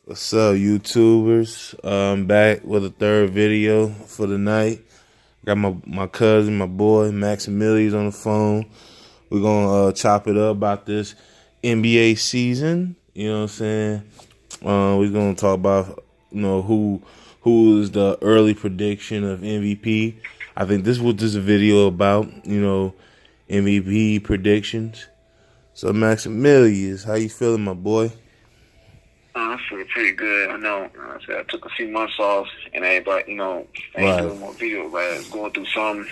What's up, YouTubers? I'm back with a third video for the night. Got my cousin, my boy Maximilian's on the phone. We're gonna chop it up about this NBA season. You know what I'm saying? We're gonna talk about who is the early prediction of MVP. I think this was just a video about MVP predictions. So Maximilians, how you feeling, my boy? I feel pretty good. I know. I took a few months off, and everybody, I ain't Right. doing more videos. Like going through some,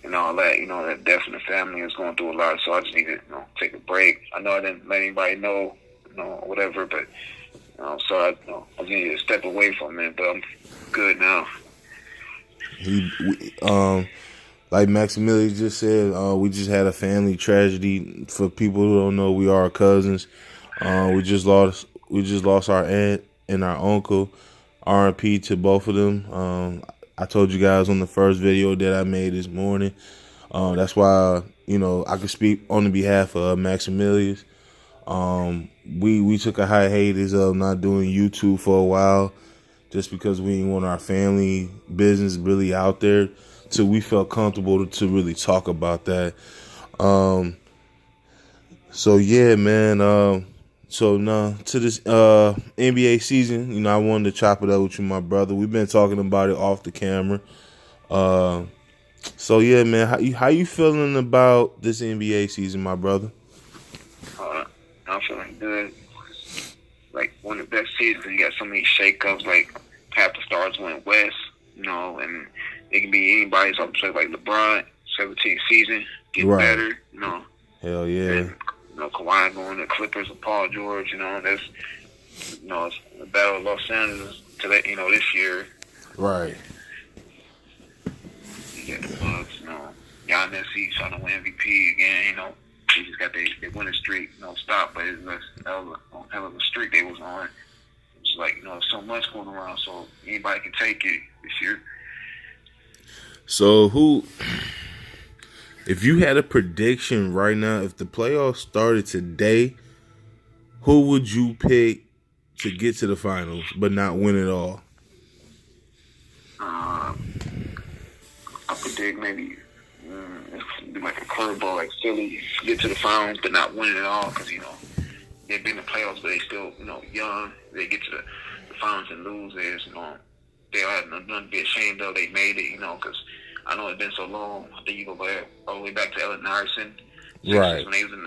and all that. That death in the family is going through a lot. So I just need to, take a break. I know I didn't let anybody know, whatever. But, so I just need to step away from it. But I'm good now. He, like Maximilian just said, we just had a family tragedy. For people who don't know, we are cousins. We just lost our aunt and our uncle. R.I.P. to both of them. I told you guys on the first video that I made this morning. That's why I could speak on the behalf of Maximilian. We took a hiatus of not doing YouTube for a while, just because we didn't want our family business really out there, so we felt comfortable to really talk about that. So yeah, man. So now to this NBA season, I wanted to chop it up with you, my brother. We've been talking about it off the camera. Uh, so yeah, man. How you feeling about this NBA season, my brother? I'm feeling good. Like one of the best seasons. You got so many shakeups. Like half the stars went west. And it can be anybody's upset. Like LeBron, 17th season, get Right. better. Hell yeah. And Kawhi going to Clippers with Paul George. That's it's the battle of Los Angeles to that. This year Right. you got the Bucks. Giannis, he's trying to win MVP again. He just got their winning streak. Stop, but it's a hell of a streak they was on. It's like so much going around, so anybody can take it this year. So if you had a prediction right now, if the playoffs started today, who would you pick to get to the finals but not win it all? Uh, I predict maybe do like a curveball, like Philly get to the finals but not win it at all because they've been in the playoffs, but they still young. They get to the finals and lose. They have nothing to be ashamed of. They made it, because I know it's been so long. I think you go back all the way back to Allen Iverson, Right. when they was in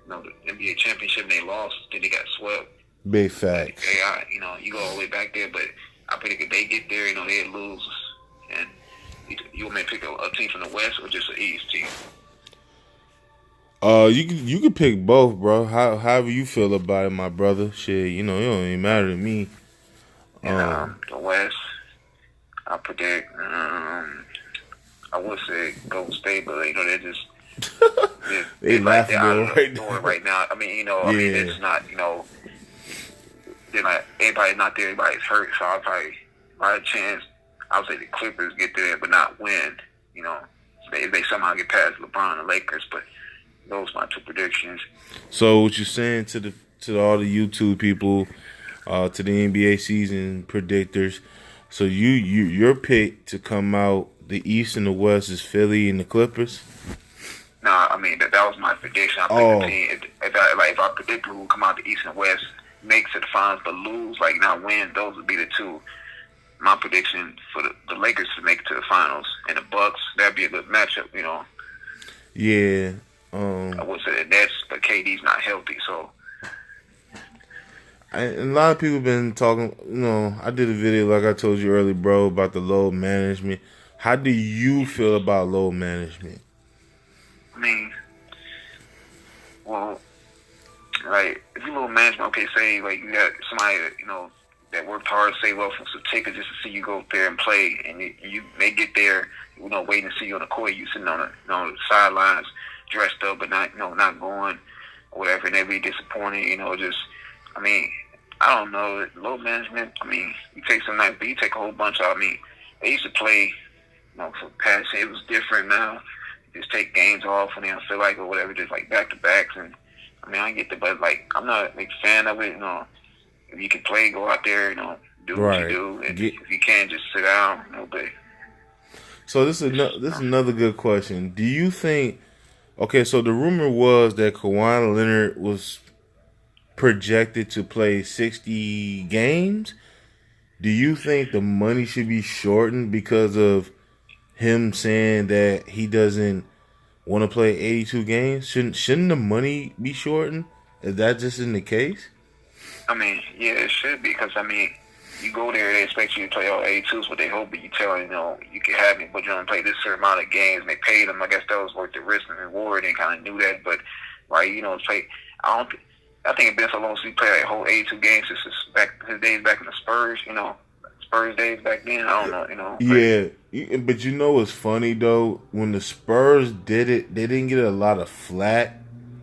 the NBA championship and they lost. Then they got swept. Big Like facts. AI, you go all the way back there, but I predict if they get there, they'd lose. And you may pick a team from the West or just an East team. You could pick both, bro. However you feel about it, my brother. Shit, it don't even matter to me. And Um, the West, I predict. I would say Golden State, but they're just they they're out laughable of the right door now. right now. I mean, Yeah. it's not. They're not. Everybody's not there. Everybody's hurt. So I'll probably, by a chance, I'll say the Clippers get there, but not win. If they somehow get past LeBron and Lakers, but those are my two predictions. So what you saying to all the YouTube people, to the NBA season predictors? So your pick to come out the East and the West is Philly and the Clippers. Nah, I mean that was my prediction. I picked the Oh, team. If I predict who will come out the East and West, makes it to the finals, but lose, like not win, those would be the two. My prediction for the Lakers to make it to the finals and the Bucks, that'd be a good matchup. yeah. I would say the Nets, but KD's not healthy, so A lot of people been talking. I did a video like I told you earlier, bro, about the load management. How do you feel about load management? I mean, well, like if you little management, okay, say like you got somebody that that worked hard, save up for some tickets just to see you go up there and play, and they get there, waiting to see you on the court, you sitting on the sidelines, dressed up, but not going or whatever, and they be disappointed, just, I mean, I don't know, load management, I mean, you take some nights, but you take a whole bunch of, I mean, they used to play, for passing, it was different now, just take games off when they don't feel like or whatever, just like back to backs, and I mean, I get the, but like, I'm not a big fan of it, if you can play, go out there, do what you Right. do. And if you can't, just sit down, but. So this is another good question. Do you think? Okay, so the rumor was that Kawhi Leonard was projected to play 60 games. Do you think the money should be shortened because of him saying that he doesn't want to play 82 games? Shouldn't the money be shortened? Is that just in the case? I mean, yeah, it should be because you go there, they expect you to play all 82s, but they hope that you tell them, you can have me, but you don't play this certain amount of games. And they paid him. I guess that was worth the risk and reward. They kind of knew that, but play. I think it's been so long since he played like whole 82 games since his days back in the Spurs. Spurs days back then. I don't know. Yeah, but you know what's funny though? When the Spurs did it, they didn't get a lot of flack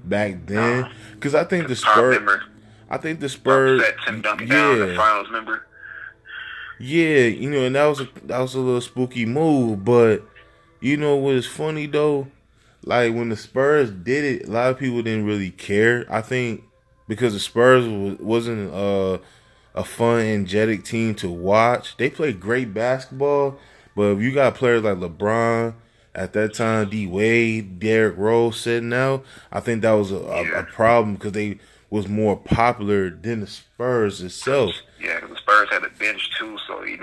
back then because I think the Spurs. That Tim Duncan down the finals, remember? Yeah, and that was a little spooky move, but what is funny though? Like when the Spurs did it, a lot of people didn't really care. I think because the Spurs wasn't a fun, energetic team to watch. They played great basketball, but if you got players like LeBron at that time, D Wade, Derrick Rose sitting out, I think that was a problem because they was more popular than the Spurs itself. Yeah, the Spurs had a bench too, so they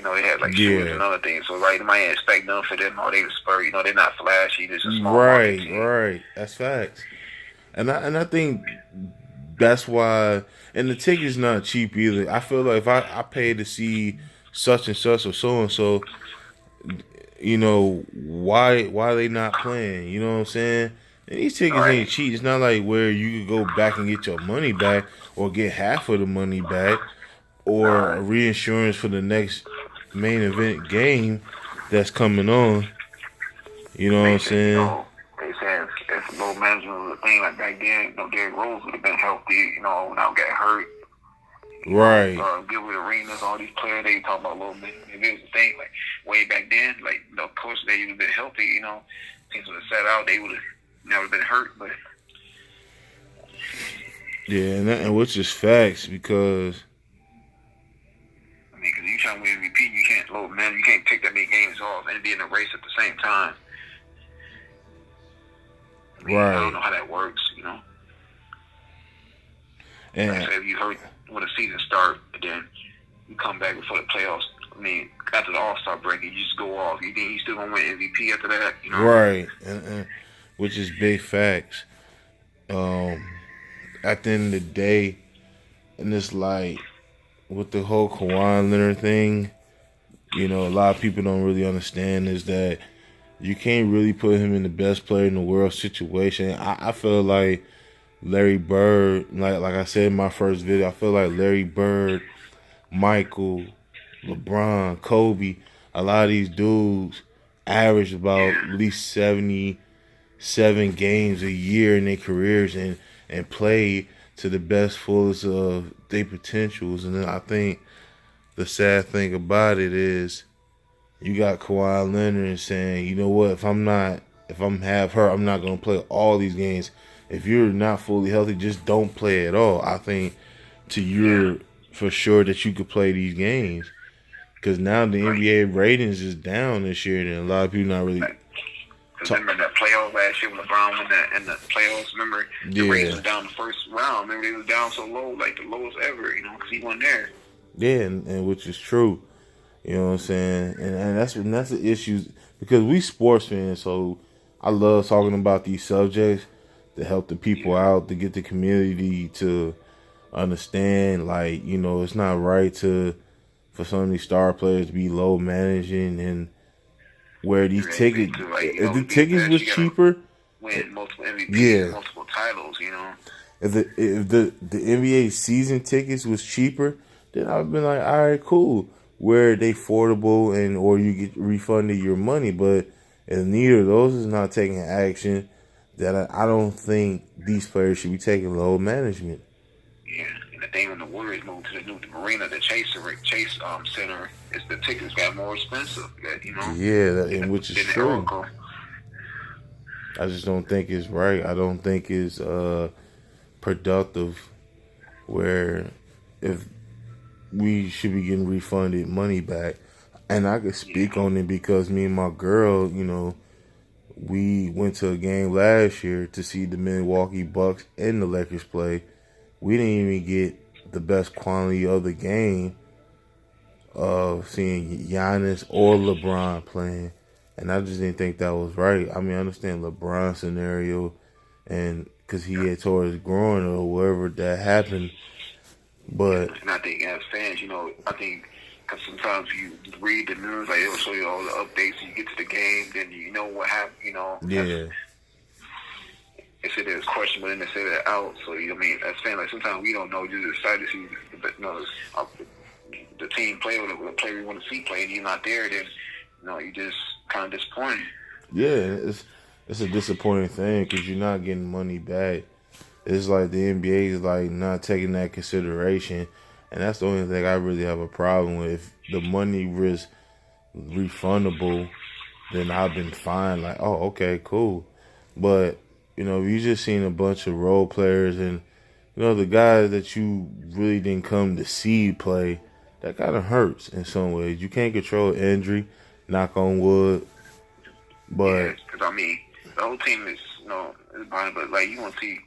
had like shooters and other things. So you might expect nothing for them. They the Spurs, they're not flashy. They're just a small market team. Right. That's facts. And I think that's why. And the ticket's not cheap either. I feel like if I pay to see such and such or so and so, why they not playing? You know what I'm saying? And these tickets ain't cheap. It's not like where you could go back and get your money back or get half of the money back or a reinsurance for the next main event game that's coming on. You know what I'm saying? They said if low management was a thing like back then, Derrick Rose would have been healthy, now got hurt. Right. Gilbert Arenas, all these players, they talk about low management. If it was a thing, like way back then, of course they would have been healthy, teams would have sat out, they would have never been hurt, but yeah, and which is facts because because you trying to win MVP, you can't you can't take that many games off and be in a race at the same time. Right. I don't know how that works, And like I said, if you hurt when the season starts, then you come back before the playoffs. After the All-Star break, you just go off. You think you still gonna win MVP after that? Right, and which is big facts. At the end of the day, and it's like with the whole Kawhi Leonard thing, a lot of people don't really understand is that you can't really put him in the best player in the world situation. I feel like Larry Bird, like I said in my first video, I feel like Larry Bird, Michael, LeBron, Kobe, a lot of these dudes average about at least 77 games a year in their careers and play to the best, fullest of their potentials. And then I think the sad thing about it is you got Kawhi Leonard saying, you know what, if I'm half hurt, I'm not going to play all these games. If you're not fully healthy, just don't play at all. I think for sure that you could play these games. Because now the NBA ratings is down this year, and a lot of people not really. Remember that playoff last year when LeBron won that in the playoffs? Remember the ratings was down the first round. Remember they was down so low, like the lowest ever, because he wasn't there. Yeah, and which is true. You know what I'm saying? And that's the issue because we sports fans, so I love talking about these subjects to help the people out, to get the community to understand, it's not right for some of these star players to be low managing and where these tickets, if the tickets was cheaper, win multiple MVPs, multiple titles, If the NBA season tickets was cheaper, then I've been like, all right, cool. Where they affordable or you get refunded your money, but if neither of those is not taking action, that I don't think these players should be taking low management. Yeah, and the thing when the Warriors moved to the new arena, the Chase Center, is the tickets got more expensive. Yeah, which is true. I just don't think it's right. I don't think it's productive. Where if we should be getting refunded money back. And I could speak on it because me and my girl, we went to a game last year to see the Milwaukee Bucks and the Lakers play. We didn't even get the best quality of the game of seeing Giannis or LeBron playing. And I just didn't think that was right. I mean, I understand LeBron's scenario and because he had tore his groin or wherever that happened. But and I think as fans, I think because sometimes you read the news, like it'll show you all the updates, and you get to the game, then you know what happened. yeah, They say there's questionable, and they say they're out. So I mean, as fans, like sometimes we don't know. You just excited to see the team play or the player you want to see play, and you're not there. Then you just kind of disappointed. yeah, it's a disappointing thing because you're not getting money back. It's like the NBA is like not taking that consideration, and that's the only thing I really have a problem with. If the money was refundable, then I've been fine. Like, oh, okay, cool. But you just seen a bunch of role players, and the guys that you really didn't come to see play. That kind of hurts in some ways. You can't control injury, knock on wood, but because I mean, the whole team is is fine, but like you want to see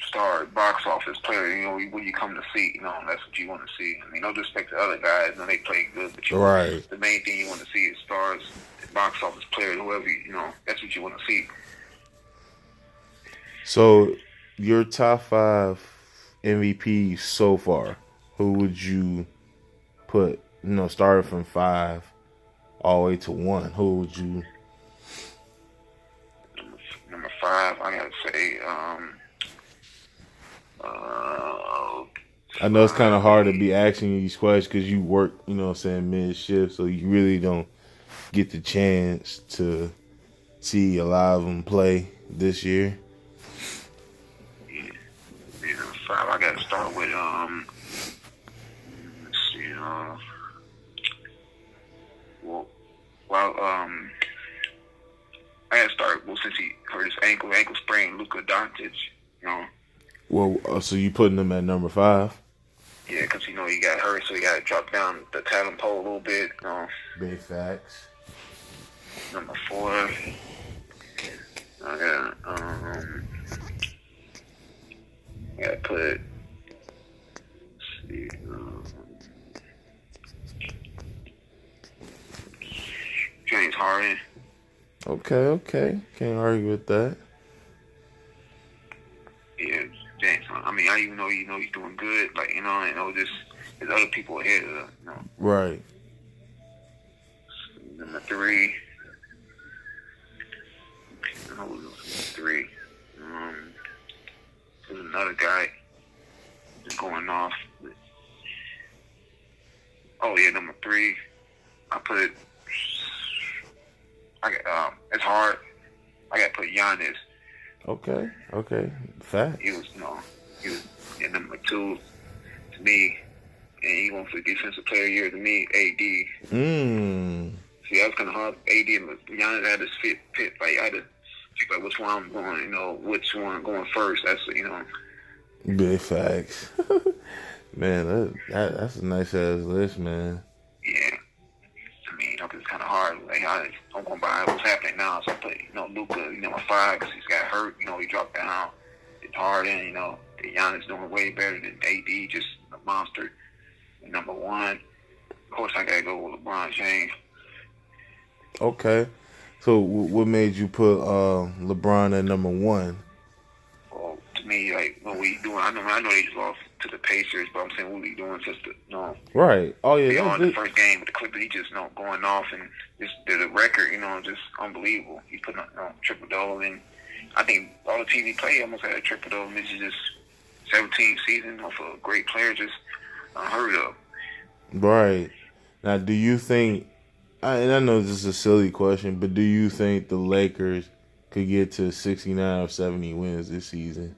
star box office player, when you come to see, that's what you want to see. I mean, no disrespect to other guys, they play good, but right. The main thing you want to see is stars, box office players, whoever, that's what you want to see. So, your top 5 MVPs so far, who would you put, starting from 5 all the way to 1, who would you? Number 5, I gotta say, I know it's kind of hard to be asking you these questions because you work, mid-shift, so you really don't get the chance to see a lot of them play this year. Yeah, number 5, I gotta start with, let's see, I gotta start, since he hurt his ankle sprain, Luka Doncic, Well, so you putting them at number 5? Yeah, because he got hurt, so he got to drop down the talent pole a little bit. Big facts. Number 4, I got to put. Let's see, James Harden. Okay, can't argue with that. Yeah, James. I mean, I even know he's doing good. Like just there's other people ahead of him. Right. Number 3. Number 3. There's another guy just going off. Oh yeah, number 3. It's hard. I got to put Giannis. Okay. Fact. He was number 2 to me, and he went for defensive player of the year to me, AD. See, that was kind of hard. AD and Giannis had this pit. Like I had to pick like which one I'm going. Which one going first. That's Big facts. Man, that's a nice ass list, man. Yeah. I mean, it's kind of hard. Like I'm going by what's happening now. So I put Luka, my 5 because he's got hurt. He dropped down. It's hard, and Giannis doing way better than AD, just a monster. And number 1, of course, I gotta go with LeBron James. Okay, so what made you put LeBron at number 1? Well, to me, like what we doing, I know they just lost to the Pacers, but I'm saying what we doing just to Right. Oh yeah. Beyond the first game with the Clippers, he just going off, and just the record, just unbelievable. He put triple double, and I think all the teams he played almost had a triple double. This is just 17 season of a great player, just unheard of. Right. Now, do you think? And I know this is a silly question, but do you think the Lakers could get to 69 or 70 wins this season?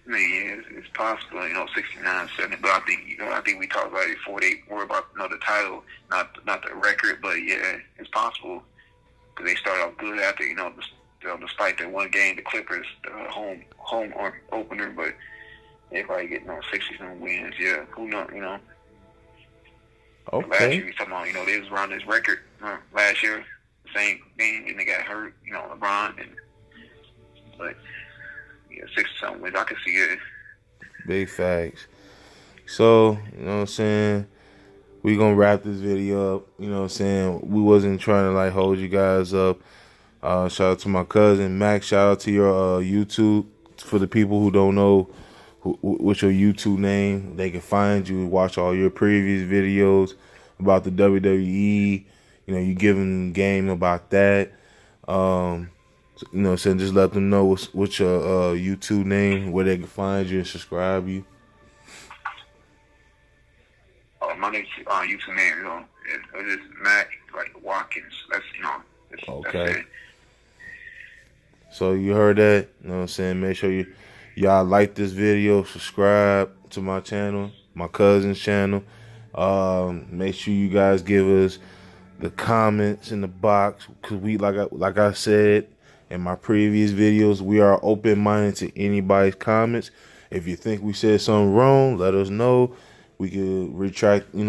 I mean, yeah, it's possible, 69, 70. But I think we talked about it before. They worry about the title, not the record. But yeah, it's possible because they started off good after despite that one game, the Clippers, the home opener. But They probably get 60 some wins. Yeah, who knows? Last Okay. year we talking about they was around this record last year, same thing, and they got hurt. LeBron but yeah, 60 some wins. I can see it. Big facts. So, you know what I'm saying? We gonna wrap this video up. You know what I'm saying? We wasn't trying to like hold you guys up. Shout out to my cousin Max. Shout out to your YouTube. For the people who don't know what's your YouTube name, they can find you, watch all your previous videos about the WWE. You give them game about that. So just let them know what's your YouTube name, where they can find you and subscribe you. My name's YouTube name, it's Mac Watkins. That's Okay. That's it. So you heard that? You know what I'm saying? Make sure y'all like this video, subscribe to my channel, my cousin's channel. Make sure you guys give us the comments in the box, because we like I said in my previous videos, we are open-minded to anybody's comments. If you think we said something wrong, let us know. We could retract, we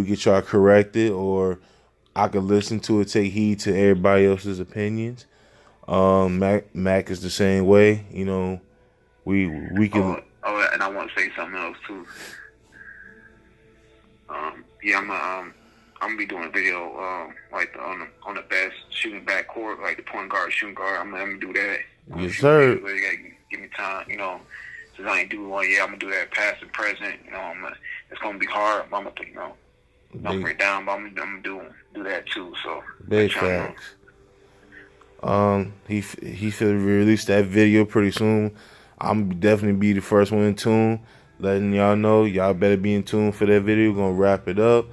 could try to correct it, or I could listen to it, take heed to everybody else's opinions. Mac is the same way. We can. Oh, and I want to say something else too. Yeah, I'm gonna be doing a video like on the best shooting backcourt, like the point guard, shooting guard. I'm gonna do that. Yes, sir. You gotta give me time, since I ain't do one yet. I'm gonna do that past and present. It's gonna be hard. I'm gonna break down, but I'm gonna do that too. So big facts. He should release that video pretty soon. I'm definitely be the first one in tune, letting y'all know. Y'all better be in tune for that video. We're gonna wrap it up.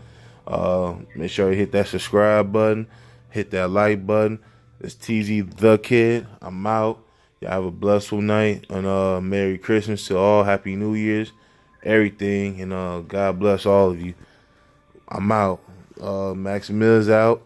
Make sure you hit that subscribe button, hit that like button. It's TZ the Kid. I'm out. Y'all have a blessful night, and Merry Christmas to all. Happy New Year's, everything, and God bless all of you. I'm out. Max Mills out.